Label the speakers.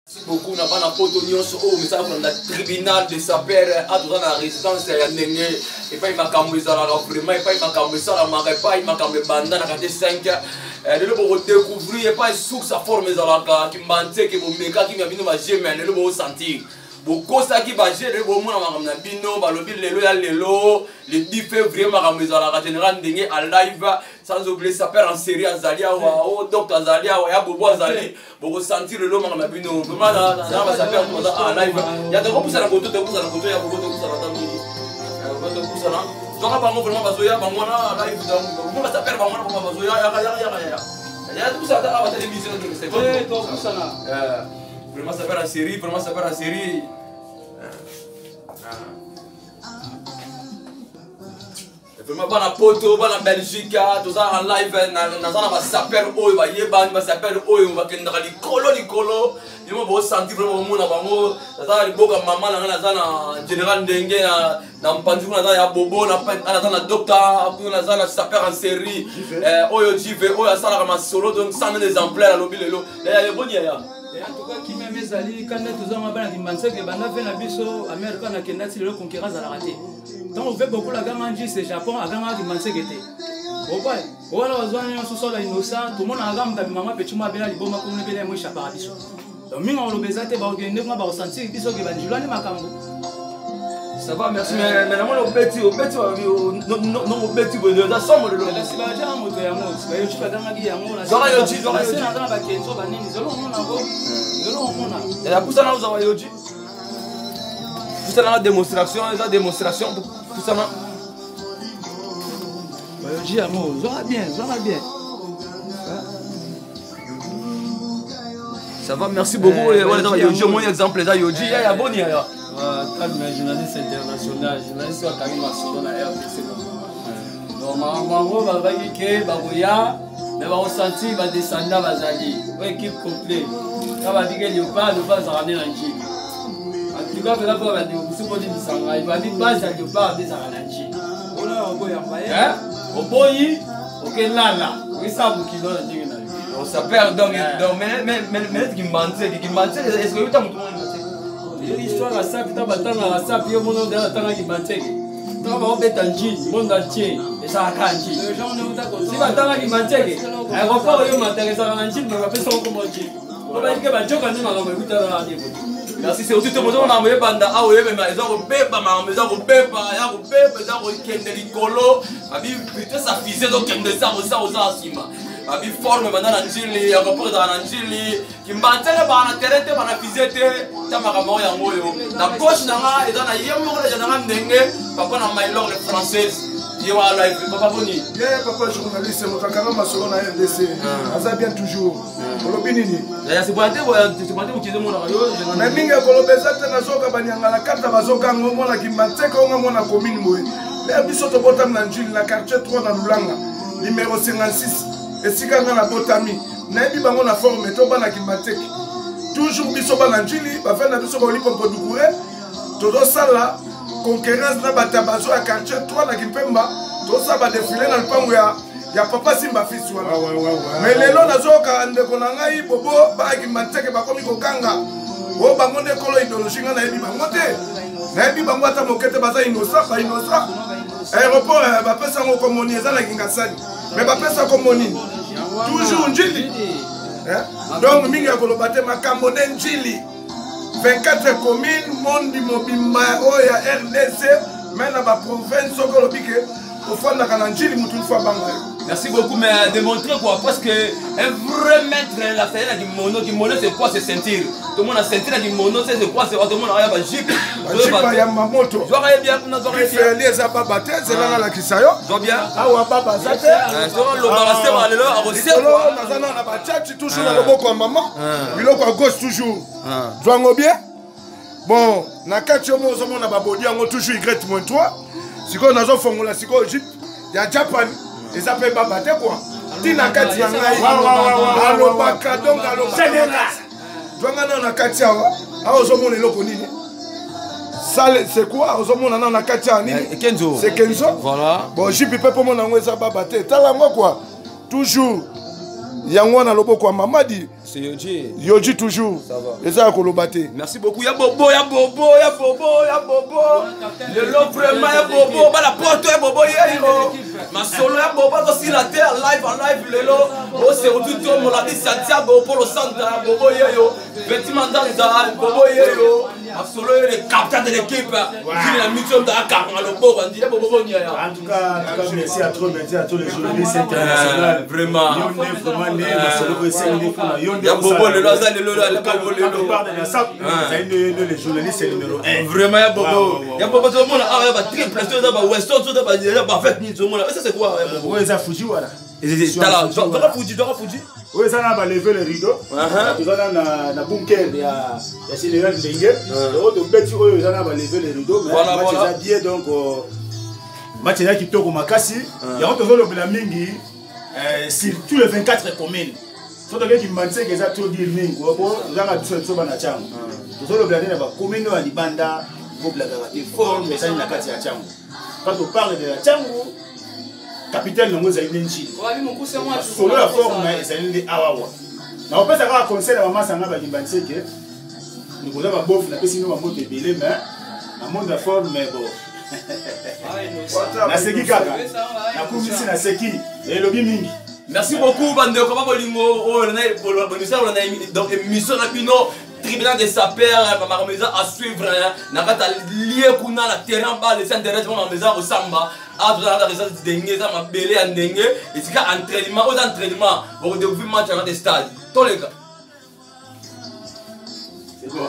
Speaker 1: Merci beaucoup. On a pas poto nyonso au mais ça on a tribunal de sapeur à dans la résidence ya ndenge et pas il m'a camoué ça là vraiment et pas il m'a camoué ça là m'a pas il m'a camoué banda na 5 le bo découvrir et pas sous sa forme za là qui manté que bo meka qui m'a bino ma gemé le bo sentir beaucoup ça qui va gérer bo mona ma bino ba lobi lelo ya lelo le 10 février ma camoué ça là général ndenge à live sans oublier sapeur en série Azalia ou docteur Azalia ou ya bobo Azali beaucoup sentir le loma ma bino vraiment dans va sapeur en live ya de beaucoup ça la photo de beaucoup ça la photo ya beaucoup de ça la tami beaucoup de ça là donc pas vraiment bazoya ba mona live donc moi sapeur ba mona ba bazoya ya tout ça à la télévision c'est quoi tout ça là vraiment sapeur en série vraiment sapeur en série vraiment pas na poto pas na Belgique tout ça en live dans ça sapeur oyo ba yeba ba sapeur oyo ba kenda likolo il m'a senti vraiment mon na bango ça li boka maman na za na général ndenge na mpanzi na za ya bobo na na docteur na za na sapeur en série oyo jive oyo sala kama solo donc 100 exemplaires à lobi lelo ya boni ya
Speaker 2: en tout cas qui même ezali quand nous avons bana dimbanse que bana vena biso America na kenda ti le conquérance à la raté donc on fait beaucoup la gamme en c'est Japon à gamme dimbanse que té obai wala wazwani nso sola innocent tout le monde a gamme ka maman petit moi bela liboma ko nebela mo chapa biso donc minga on lobeza te ba okende nga ba ressentir biso ke banjulani makambo.
Speaker 1: Ça va, merci, mais au petit, non, au petit, bonheur, ça somme le lot.
Speaker 2: C'est pas déjà un moto à moi, c'est pas eu, tu vas dans la vie à moi.
Speaker 1: Zora Yoji, Zora Yoji.
Speaker 2: C'est dans la baquette, sur Banini, Zoro, on a beau. Zoro, on a.
Speaker 1: Et la pousse à nous, Zora Yoji. Pousse à la démonstration, la démonstration, pousse à nous.
Speaker 2: Yoji à moi, Zora bien, Zora bien.
Speaker 1: Ça va, merci beaucoup. Yoji, au moins, exemple, les Yoji, il y a bon, il y a.
Speaker 3: Journaliste international, journaliste qui a marché dans la RDC. Donc, Mamango va vaquer, Baboya, mais va ressentir, va descendre, va zali. Équipe complète. Ça va dire qu'il n'y a pas de base à ramener en Chine. En tout cas, il va dire que vous pouvez dire ça. Il va dire base à Léopard des Arananchi.
Speaker 2: On a un boy en bail.
Speaker 3: Au boy, ok, là. Oui, ça vous qui donne dire.
Speaker 1: On s'appelle donc, mais qui mentait, est-ce que tu as
Speaker 3: l'histoire à ça, putain, battant à ça, puis au monde de la tanga qui battait. Tu vas voir bête en Chine, monde entier, et ça a kanji. Si battant qui battait, aéroport, il m'intéresse en Chine, mais on va faire ça comme on dit. On va dire que bah, Joe, quand même, on va écouter la radio.
Speaker 1: Merci, c'est aussi tout le monde on a envoyé banda ah oui mais ils ont bébé maman ils ont bébé ya ko bébé za ko kende likolo abi putain ça fisait donc kende ça sima abi forme banda na njili ya ko porta na njili kimbantele bana terete bana fisete tamaka mo ya ngoyo na gauche na nga eza na yemo ko na ndenge papa na my langue française yewa live papa boni
Speaker 4: papa journaliste mo kakanga masolo na RDC aza bien toujours olobinini
Speaker 1: ya c'est boité ukize mona yo
Speaker 4: na minga kolobeza te na zoka banyanga la carte bazoka ngo mona kimateka ngo mona commune moye le biso to botam na njili na quartier 3 na Lulanga numéro 56 esika nga na botami na ebi bango na forme to bana kimateka toujours biso bana njili ba fena biso ba lipo podukure todo sala concurrence na batabazo ya quartier 3 na Kimpemba to sa ba défiler na lupango ya papa Simba fils wana mais lelo nazoka ndeko na ngai bobo ba kimateka ba komi kokanga o bango de kolo idéologie nga na ebi bango te na ebi bango ata mokete baza innocent aéroport ba pesa ngo komoni eza na kingasani mais ba pesa komoni toujours njili donc mingi ya koloba te makambo de njili 24 communes monde mobimba oya RDC mais na ba province okolobike ofanda kana njili mutu fois banga.
Speaker 1: Merci beaucoup, mais démontrer quoi, parce que un vrai maître, la salle du mono, c'est quoi, c'est sentir. Tout le monde a senti la du mono, c'est quoi, c'est tout le monde a un jeep.
Speaker 4: Il y a ma moto.
Speaker 1: J'aurais bien, on aurait bien.
Speaker 4: Les ababatés, c'est là la kisayo.
Speaker 1: J'aurais bien.
Speaker 4: Ah ouais, papa, ça c'est.
Speaker 1: C'est le balancé, on va aller là, on va se
Speaker 4: voir. On a un abattage, toujours dans le beau comme maman. Il est à gauche toujours. Joango bien. Bon, na kati yo mo zomo na babodi yango toujours Y-3. Siko nazo fongola siko Egypte. Ya Japan. Ils appellent Babate quoi. Tina kati ya ngai. Alobaka donc alobaka. Joanga na kati ya wa. A ozomo le loko nini? Sale c'est quoi? Ozomo na kati ya nini?
Speaker 1: Kenzo.
Speaker 4: C'est Kenzo.
Speaker 1: Voilà.
Speaker 4: Bon, jipi pe pomo na ngwe za Babate. Tala ngo quoi. Toujours yango na loboko ya Mamadi
Speaker 1: c'est Yoji.
Speaker 4: Yoji toujours.
Speaker 1: Ça va.
Speaker 4: Et ça, Kolobate.
Speaker 1: Merci beaucoup. Y'a Bobo, y'a Bobo, y'a Bobo, y'a Bobo. Le lot vraiment, y'a Bobo. Bah la porte, y'a Bobo, y'a Hiro. Ma solo, y'a Bobo, aussi la terre, live en live, le lot. Oh, c'est au tout tour, on l'a dit Santiago, Polo Santa, Bobo, y'a yo. Vêtements d'Anza, Bobo, y'a yo. Ma solo, il est capitaine de l'équipe. Il a mis sur la carte, on a le Bobo, on dit, Bobo, y'a yo.
Speaker 5: En tout cas, merci à tous les journalistes internationaux.
Speaker 1: Vraiment.
Speaker 5: Il y a Bobo,
Speaker 1: le Loza, le Lola, le Bobo, le Lola.
Speaker 5: Les journalistes, c'est numéro 1.
Speaker 1: Vraiment, il y a Bobo. Il y a Bobo, tout le monde a triple, tout le monde a Weston, tout le monde a fait tout le monde. Ça, c'est quoi, Bobo?
Speaker 5: Oui, ça Fuji, voilà.
Speaker 1: Tu dois Fuji.
Speaker 5: Oui, ça va lever le rideau. Tu vas dans le bunker, il y a Général Dengue. Il va lever le rideau.
Speaker 1: Voilà.
Speaker 5: Donc, match qui tourne au Makassi. Il y a un autre mingi sur tous les 24 communes. Surtout que Kimbanse qui a trop dit mingi. Nous avons tous les choses à Tchang. Nous avons le plan de commune à Libanda. Nous avons la forme, mais ça n'est pas Tchang. Quand on parle de la Tchang, capitaine Longo Zaïdinchi. Solo la forme, c'est une des Awawa. Mais on peut savoir un conseil à maman Sanga Kimbanse que nous avons un bof, nous avons sinon un mot de belé, mais un mot de forme, mais bon. Naseki kaka nakumisi naseki elobi mingi.
Speaker 1: Merci beaucoup bandeko ba bolingo o na bonisa on a donc émission na bino tribunal de sapeurs ma maison à suivre na kata lié kuna la terrain ba les intérêts ma maison au samba a tout dans la résidence dengue ça ma belé en dengue et c'est qu'à entraînement aux entraînements vous découvrir match dans des stades tous les gars c'est bon.